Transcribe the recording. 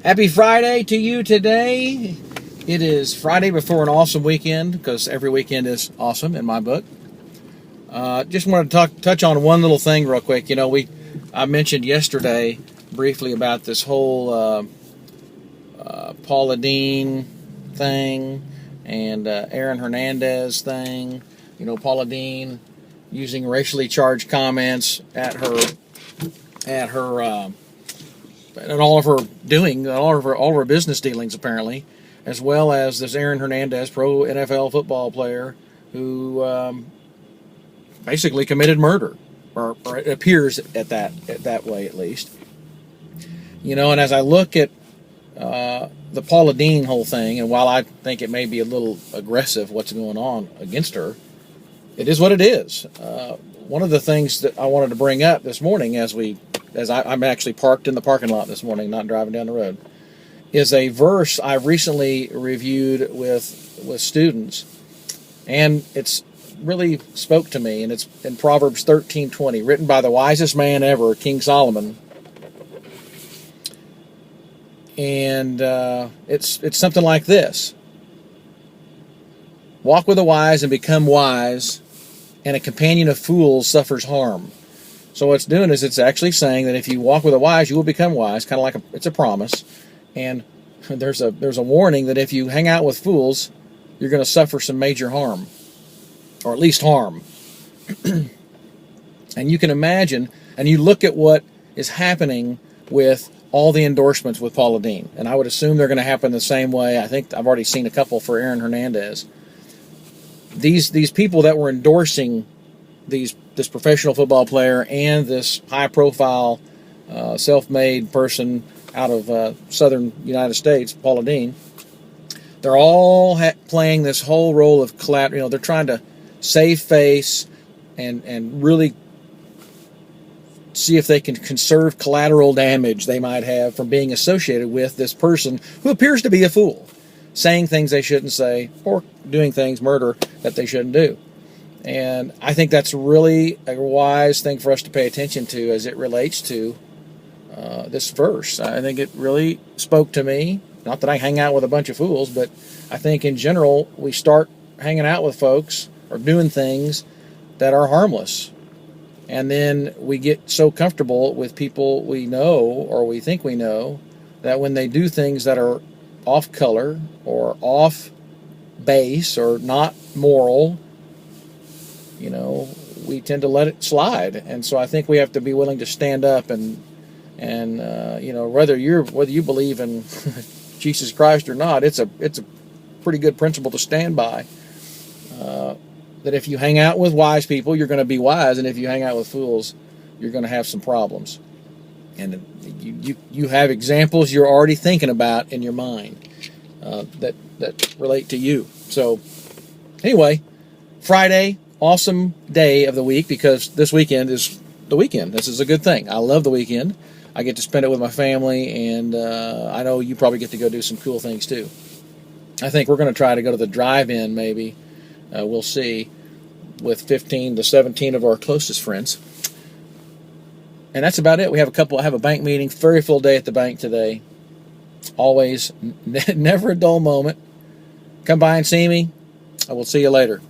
Happy Friday to you today. It is Friday before an awesome weekend, because every weekend is awesome in my book. Just wanted to touch on one little thing real quick. I mentioned yesterday briefly about this whole Paula Deen thing and Aaron Hernandez thing. Paula Deen using racially charged comments at her and all of her business dealings, apparently, as well as this Aaron Hernandez, pro NFL football player, who basically committed murder, or it appears that way at least. And as I look at the Paula Deen whole thing, and while I think it may be a little aggressive what's going on against her, it is what it is. One of the things that I wanted to bring up this morning, I'm actually parked in the parking lot this morning, not driving down the road, is a verse I recently reviewed with students, and it's really spoke to me, and it's in Proverbs 13:20, written by the wisest man ever, King Solomon. And it's something like this: walk with the wise and become wise, and a companion of fools suffers harm. So what it's doing is it's actually saying that if you walk with the wise, you will become wise, kind of like it's a promise. And there's a warning that if you hang out with fools, you're going to suffer some major harm, or at least harm. And you can imagine, and you look at what is happening with all the endorsements with Paula Deen, and I would assume they're going to happen the same way. I think I've already seen a couple for Aaron Hernandez. These people that were endorsing this professional football player and this high-profile, self-made person out of southern United States, Paula Deen, they're all playing this whole role of collateral. They're trying to save face and really see if they can conserve collateral damage they might have from being associated with this person who appears to be a fool, saying things they shouldn't say, or doing things, murder, that they shouldn't do. And I think that's really a wise thing for us to pay attention to as it relates to this verse. I think it really spoke to me. Not that I hang out with a bunch of fools, but I think in general we start hanging out with folks or doing things that are harmless. And then we get so comfortable with people we know or we think we know that when they do things that are off color or off base or not moral, we tend to let it slide. And so I think we have to be willing to stand up and whether you believe in Jesus Christ or not, it's a pretty good principle to stand by. That if you hang out with wise people, you're going to be wise, and if you hang out with fools, you're going to have some problems. And you have examples you're already thinking about in your mind that relate to you. So anyway, Friday, awesome day of the week, because this weekend is the weekend. This is a good thing. I love the weekend. I get to spend it with my family, and I know you probably get to go do some cool things too. I think we're going to try to go to the drive-in maybe. We'll see, with 15 to 17 of our closest friends. And that's about it. I have a bank meeting, very full day at the bank today. Always, never a dull moment. Come by and see me. I will see you later.